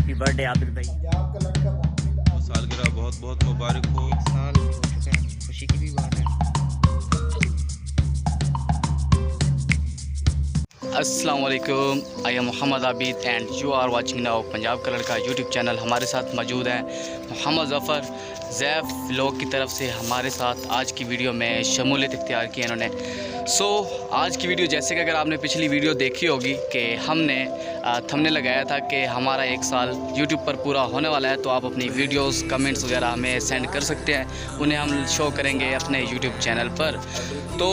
Happy birthday Abid भाई। पंजाब का लड़का मोहम्मद सालगिरह बहुत बहुत मुबारक हो। 1 साल हो चुके हैं, खुशी की भी बात है। अस्सलाम वालेकुम, I am Mohammad Abid and you are watching now Punjab का लड़का यूट्यूब चैनल। हमारे साथ मौजूद हैं मोहम्मद ज़फ़र ज़ैफ़ व्लॉग की तरफ से हमारे साथ आज की वीडियो में शमूलियत इख्तियार की है इन्होंने। आज की वीडियो जैसे कि अगर आपने पिछली वीडियो देखी होगी कि हमने थंबनेल लगाया था कि हमारा 1 साल यूट्यूब पर पूरा होने वाला है, तो आप अपनी वीडियोस कमेंट्स वगैरह हमें सेंड कर सकते हैं, उन्हें हम शो करेंगे अपने यूट्यूब चैनल पर। तो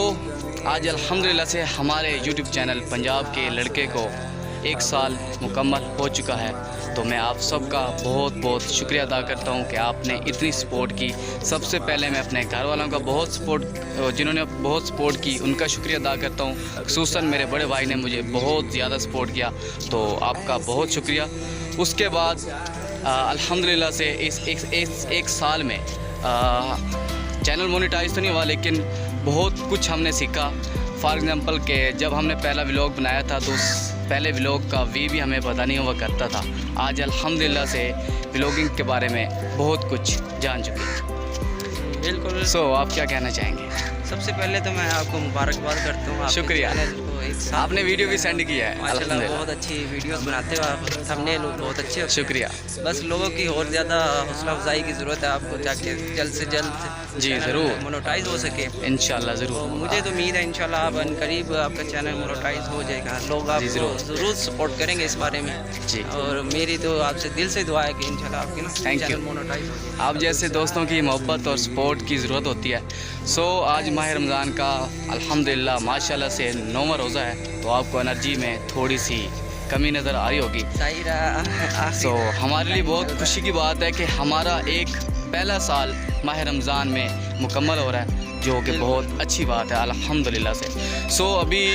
आज अल्हम्दुलिल्लाह से हमारे यूट्यूब चैनल पंजाब के लड़के को 1 साल मुकम्मल हो चुका है। तो मैं आप सबका बहुत बहुत शुक्रिया अदा करता हूं कि आपने इतनी सपोर्ट की। सबसे पहले मैं अपने घर वालों का जिन्होंने बहुत सपोर्ट की उनका शुक्रिया अदा करता हूं। ख़ुसूसन मेरे बड़े भाई ने मुझे बहुत ज़्यादा सपोर्ट किया, तो आपका बहुत शुक्रिया। उसके बाद अल्हम्दुलिल्लाह से इस 1 साल में चैनल मोनेटाइज तो नहीं हुआ, लेकिन बहुत कुछ हमने सीखा। फॉर एग्ज़ाम्पल के जब हमने पहला व्लॉग बनाया था तो उस पहले व्लॉग का वे भी हमें पता नहीं हुआ करता था। आज अल्हम्दुलिल्लाह से व्लॉगिंग के बारे में बहुत कुछ जान चुके हैं। बिल्कुल। आप क्या कहना चाहेंगे? सबसे पहले तो मैं आपको मुबारकबाद करता हूँ। शुक्रिया। आपने वीडियो भी सेंड किया है, माशाल्लाह बहुत अच्छी वीडियोस बनाते हो आप, सबने लोग बहुत अच्छे हो। शुक्रिया। बस लोगों की और ज़्यादा हौसला अफजाई की ज़रूरत है आपको, ताकि जल्द से जल्द जी ज़रूर मोनेटाइज हो सके इंशाल्लाह। ज़रूर, तो मुझे तो उम्मीद है इंशाल्लाह अब करीब आपका चैनल मोनेटाइज हो जाएगा। लोग आपको ज़रूर सपोर्ट करेंगे इस बारे में जी। और मेरी तो आपसे दिल से दुआ है कि इंशाल्लाह आपकी ना चैनल मोनेटाइज हो जाए। आप जैसे दोस्तों की मोहब्बत और सपोर्ट की ज़रूरत होती है। आज माह रमज़ान का अल्हम्दुलिल्लाह माशाल्लाह से 9वां रोज़ा है, तो आपको एनर्जी में थोड़ी सी कमी नज़र आ रही होगी। हमारे लिए बहुत खुशी की बात है कि हमारा एक पहला साल माह रमज़ान में मुकम्मल हो रहा है, जो कि बहुत अच्छी बात है अल्हम्दुलिल्लाह से। अभी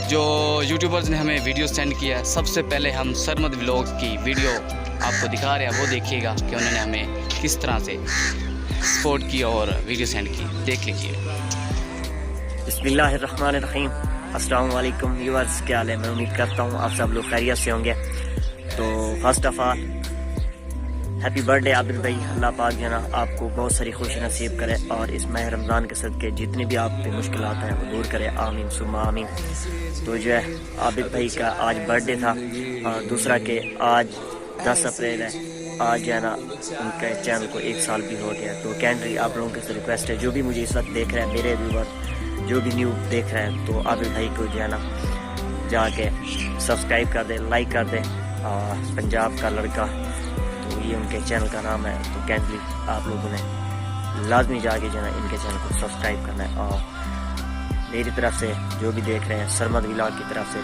जो यूट्यूबर्स ने हमें वीडियो सेंड किया है, सबसे पहले हम सरमद व्लॉग्स की वीडियो आपको दिखा रहे हैं, वो देखिएगा कि उन्होंने हमें किस तरह से सपोर्ट की और वीडियो सेंड की। देख लीजिए। बिस्मिल्लाहिर्रहमानिर्रहीम। अस्सलाम वालेकुम व्यूअर्स, क्या हाल है? मैं उम्मीद करता हूँ आप सब लोग खैरियत से होंगे। तो first of all happy birthday Abid भाई। अल्लाह पाक जो है ना आपको बहुत सारी खुशी नसीब करे और इस माह रमज़ान के सदके जितनी भी आप पे मुश्किलात हैं वो दूर करे, आमीन सुम्मा आमीन। तो जो है आबिद भाई का आज बर्थडे था और दूसरा के आज 10 अप्रैल है। आज जो है ना उनके चैनल को 1 साल भी हो गया। तो कैंडली आप लोगों से रिक्वेस्ट है, जो भी मुझे इस वक्त देख रहे हैं, मेरे व्यूवर जो भी न्यू देख रहे हैं, तो आबिद भाई को जो है ना जाके सब्सक्राइब कर दे, लाइक कर दे। पंजाब का लड़का, तो ये उनके चैनल का नाम है। तो कैंडली आप लोगों ने लाजमी जाके जो है ना इनके चैनल को सब्सक्राइब करना है। और मेरी तरफ से जो भी देख रहे हैं, सरमद व्लॉग की तरफ से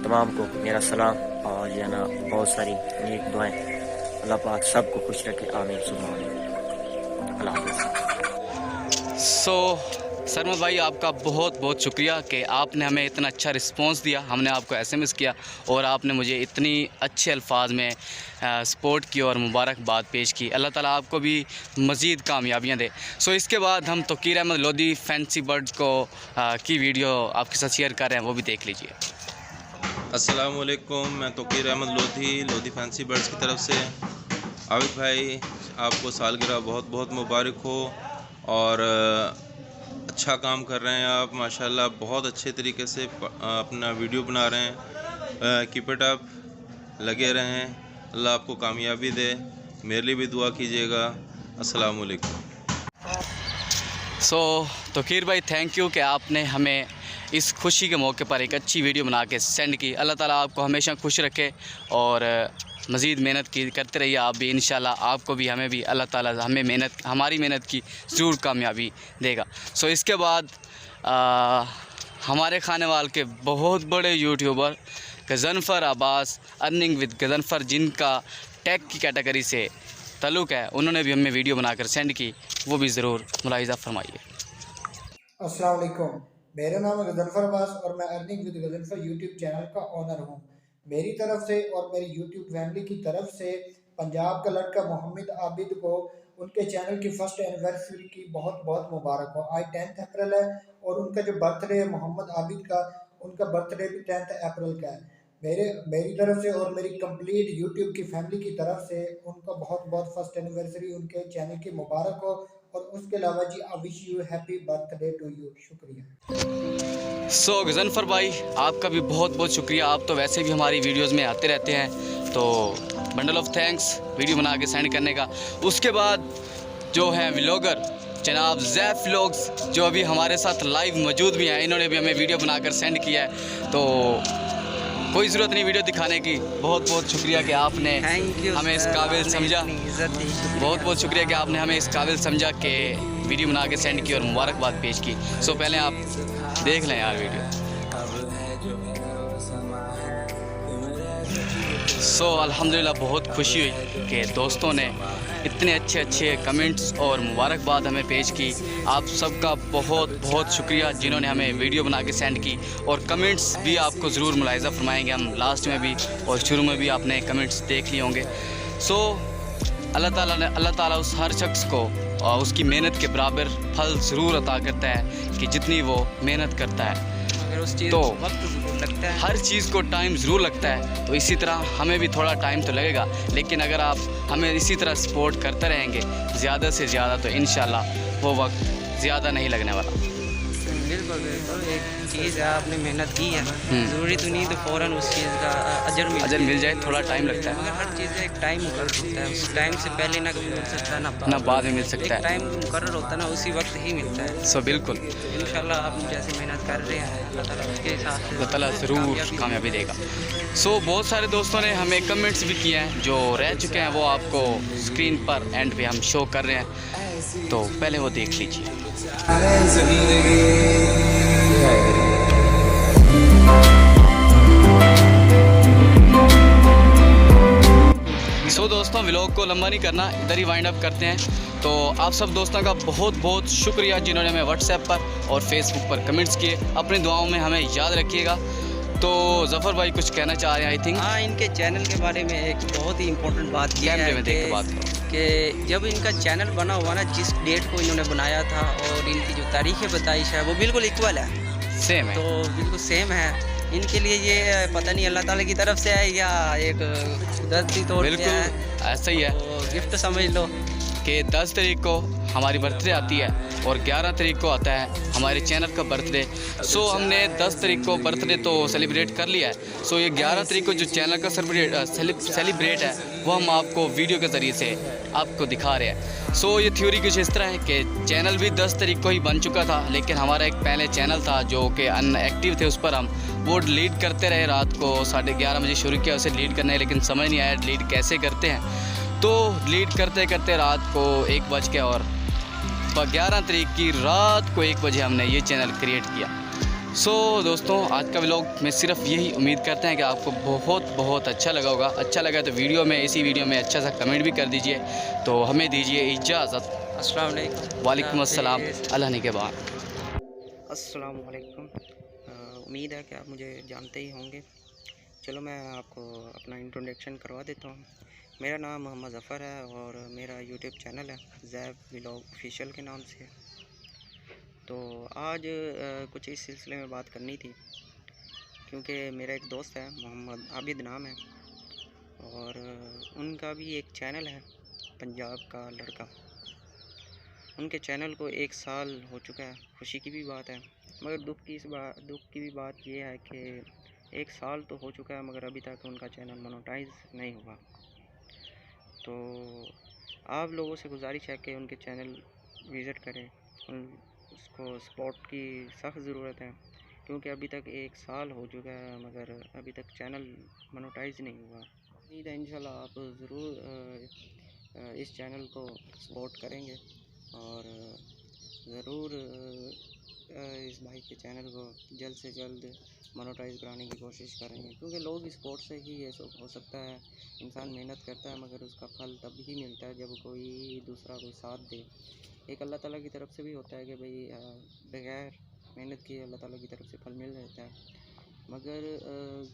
तमाम को मेरा सलाम और जो है ना बहुत सारी नेक दुआएं। अल्लाह पाक सबको खुश रखे, आमीन सुम्मा आमीन। अल्लाह हाफ़िज़। सरमद भाई आपका बहुत बहुत शुक्रिया कि आपने हमें इतना अच्छा रिस्पांस दिया। हमने आपको SMS किया और आपने मुझे इतनी अच्छे अल्फाज में सपोर्ट की और मुबारकबाद पेश की। अल्लाह ताला आपको भी मज़ीद कामयाबियाँ दे। इसके बाद हम तोकीर अहमद लोधी फैंसी बर्ड्स को की वीडियो आपके साथ शेयर कर रहे हैं, वो भी देख लीजिए। अस्सलाम वालेकुम, मैं तोकीर अहमद लोधी फैंसी बर्ड्स की तरफ से। आबिद भाई आपको सालगिरह बहुत बहुत मुबारक हो और अच्छा काम कर रहे हैं आप माशाल्लाह, बहुत अच्छे तरीके से अपना वीडियो बना रहे हैं। कीप इट अप, लगे रहें, अल्लाह आपको कामयाबी दे। मेरे लिए भी दुआ कीजिएगा। अस्सलाम वालेकुम। तोकीर भाई थैंक यू कि आपने हमें इस खुशी के मौके पर एक अच्छी वीडियो बना के सेंड की। अल्लाह ताला आपको हमेशा खुश रखे और मज़ीद मेहनत करते रहिए आप भी। इंशाल्लाह आपको भी हमें भी अल्लाह ताला हमारी मेहनत की ज़रूर कामयाबी देगा। इसके बाद हमारे खानेवाल के बहुत बड़े YouTuber Ghazanfar Abbas earning with Ghazanfar, जिनका टेक की कैटेगरी से ताल्लुक़ है, उन्होंने भी हमें वीडियो बनाकर सेंड की, वो भी ज़रूर मुलाहिज़ा फरमाइए। अस्सलाम वालेकुम, मेरा नाम है गज़नफ़र अब्बास और मैं earning with Ghazanfar YouTube channel का ओनर हूँ। मेरी तरफ से और मेरी यूट्यूब फैमिली की तरफ से पंजाब का लड़का मोहम्मद आबिद को उनके चैनल की फर्स्ट एनिवर्सरी की बहुत बहुत मुबारक हो। आज 10 अप्रैल है और उनका जो बर्थडे है मोहम्मद आबिद का, उनका बर्थडे भी 10 अप्रैल का है। मेरी तरफ से और मेरी कंप्लीट यूट्यूब की फैमिली की तरफ से उनका बहुत बहुत फर्स्ट एनिवर्सरी उनके चैनल की मुबारक हो। और उसके अलावा जी I wish you happy birthday to you. शुक्रिया। सो गजनफर भाई, आपका भी बहुत बहुत शुक्रिया। आप तो वैसे भी हमारी वीडियोज़ में आते रहते हैं, तो बंडल ऑफ थैंक्स वीडियो बना के सेंड करने का। उसके बाद जो है व्लॉगर जनाब ज़ैफ व्लॉग्स, जो अभी हमारे साथ लाइव मौजूद भी हैं, इन्होंने भी हमें वीडियो बनाकर सेंड किया है। तो कोई ज़रूरत नहीं वीडियो दिखाने की, बहुत बहुत शुक्रिया कि आपने हमें इस काबिल समझा। बहुत बहुत शुक्रिया कि आपने हमें इस काबिल समझा कि वीडियो बना के सेंड की और मुबारकबाद पेश की। सो पहले आप देख लें यार वीडियो। सो अल्हम्दुलिल्लाह बहुत खुशी हुई कि दोस्तों ने इतने अच्छे अच्छे कमेंट्स और मुबारकबाद हमें पेश की। आप सबका बहुत बहुत शुक्रिया जिन्होंने हमें वीडियो बना के सेंड की, और कमेंट्स भी आपको ज़रूर मुलाहिज़ा फरमाएंगे हम लास्ट में भी और शुरू में भी आपने कमेंट्स देख लिए होंगे। सो अल्लाह ताला उस हर शख्स को और उसकी मेहनत के बराबर फल ज़रूर अता करता है कि जितनी वो मेहनत करता है। उस चीज़ तो वक्त ज़रूर लगता है, हर चीज़ को टाइम ज़रूर लगता है, तो इसी तरह हमें भी थोड़ा टाइम तो लगेगा, लेकिन अगर आप हमें इसी तरह सपोर्ट करते रहेंगे ज़्यादा से ज़्यादा, तो इंशाल्लाह वो वक्त ज़्यादा नहीं लगने वाला। बिल्कुल बिल्कुल। एक चीज़ है, आपने मेहनत की है, ज़रूरी तो नहीं तो फ़ौरन उस चीज़ का अजर मिल जाए, थोड़ा टाइम लगता है, मगर हर चीज़ का एक टाइम मुकर्रर होता है। उस टाइम से पहले ना कभी मिल सकता है ना बाद में मिल सकता है। टाइम मुकर्रर होता है ना, उसी वक्त ही मिलता है। सो बिल्कुल इंशाल्लाह आप जैसे मेहनत कर रहे हैं, अल्लाह ताला उसके हिसाब से अल्लाह ताला ज़रूर कामयाबी देगा। सो बहुत सारे दोस्तों ने हमें कमेंट्स भी किए हैं जो रह चुके हैं, वो आपको स्क्रीन पर एंड पे हम शो कर रहे हैं, तो पहले वो देख लीजिए। सो दोस्तों, व्लॉग को लंबा नहीं करना, इधर ही वाइंड अप करते हैं। तो आप सब दोस्तों का बहुत बहुत शुक्रिया जिन्होंने हमें व्हाट्सएप पर और फेसबुक पर कमेंट्स किए। अपनी दुआओं में हमें याद रखिएगा। तो ज़फ़र भाई कुछ कहना चाह रहे हैं आई थिंक। हाँ, इनके चैनल के बारे में एक बहुत ही इम्पोर्टेंट बात यह है में देख के बात करो कि जब इनका चैनल बना हुआ ना, जिस डेट को इन्होंने बनाया था और इनकी जो तारीख़ बताइश है वो बिल्कुल इक्वल है, सेम है, तो बिल्कुल सेम है। इनके लिए ये पता नहीं अल्लाह ताला की तरफ से है या एक कुदरती तौर पे है, बिल्कुल ऐसा ही है। तो गिफ्ट समझ लो कि 10 तारीख को हमारी बर्थडे आती है और 11 तारीख को आता है हमारे चैनल का बर्थडे। सो हमने 10 तारीख को बर्थडे तो सेलिब्रेट कर लिया है। सो ये 11 तारीख को जो चैनल का सेलिब्रेट है वो हम आपको वीडियो के ज़रिए से आपको दिखा रहे हैं। सो ये थ्योरी कुछ इस तरह है कि चैनल भी 10 तारीख को ही बन चुका था, लेकिन हमारा एक पहले चैनल था जो कि अनएक्टिव थे, उस पर हम वो डिलीट करते रहे। रात को 11:30 बजे शुरू किया उसे डिलीट करने, लेकिन समझ नहीं आया डिलीट कैसे करते हैं। तो डिलीट करते करते रात को 1 बज गया और 11 तारीख की रात को 1 बजे हमने ये चैनल क्रिएट किया। सो दोस्तों, आज का व्लॉग में सिर्फ यही उम्मीद करते हैं कि आपको बहुत बहुत अच्छा लगा होगा। अच्छा लगा तो इसी वीडियो में अच्छा सा कमेंट भी कर दीजिए। तो हमें दीजिए इजाज़त। अस्सलाम वालेकुम। वालेकुम अस्सलाम। अल्लाह ने के बाद। अस्सलाम वालेकुम। उम्मीद है कि आप मुझे जानते ही होंगे। चलो मैं आपको अपना इंट्रोडक्शन करवा देता हूँ। मेरा नाम मोहम्मद ज़फ़र है और मेरा यूट्यूब चैनल है ज़ैफ व्लॉग ऑफिशियल के नाम से। तो आज कुछ इस सिलसिले में बात करनी थी, क्योंकि मेरा एक दोस्त है मोहम्मद आबिद नाम है, और उनका भी एक चैनल है पंजाब का लड़का। उनके चैनल को 1 साल हो चुका है। खुशी की भी बात है, मगर दुख की भी बात यह है कि 1 साल तो हो चुका है मगर अभी तक उनका चैनल मोनेटाइज नहीं हुआ। तो आप लोगों से गुजारिश है कि उनके चैनल विज़िट करें, उसको सपोर्ट की सख्त ज़रूरत है, क्योंकि अभी तक 1 साल हो चुका है मगर अभी तक चैनल मोनेटाइज नहीं हुआ। उम्मीद है इंशाल्लाह आप ज़रूर इस चैनल को सपोर्ट करेंगे और ज़रूर इस भाई के चैनल को जल्द से जल्द मोनेटाइज कराने की कोशिश करेंगे, क्योंकि लोग सपोर्ट से ही ये सब हो सकता है। इंसान मेहनत करता है मगर उसका फल तब ही मिलता है जब कोई दूसरा कोई साथ दे। एक अल्लाह ताला की तरफ से भी होता है कि भाई बगैर मेहनत किए अल्लाह ताला की तरफ से फल मिल जाता है, मगर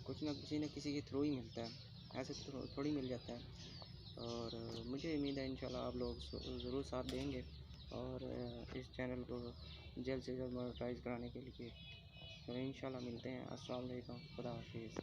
कुछ ना किसी के थ्रू ही मिलता है, ऐसे थोड़ी मिल जाता है। और मुझे उम्मीद है इंशाल्लाह आप लोग ज़रूर साथ देंगे और इस चैनल को जल्द से जल्द मोनेटाइज कराने के लिए। तो इंशाल्लाह मिलते हैं। अस्सलाम वालेकुम, खुदा हाफिज़।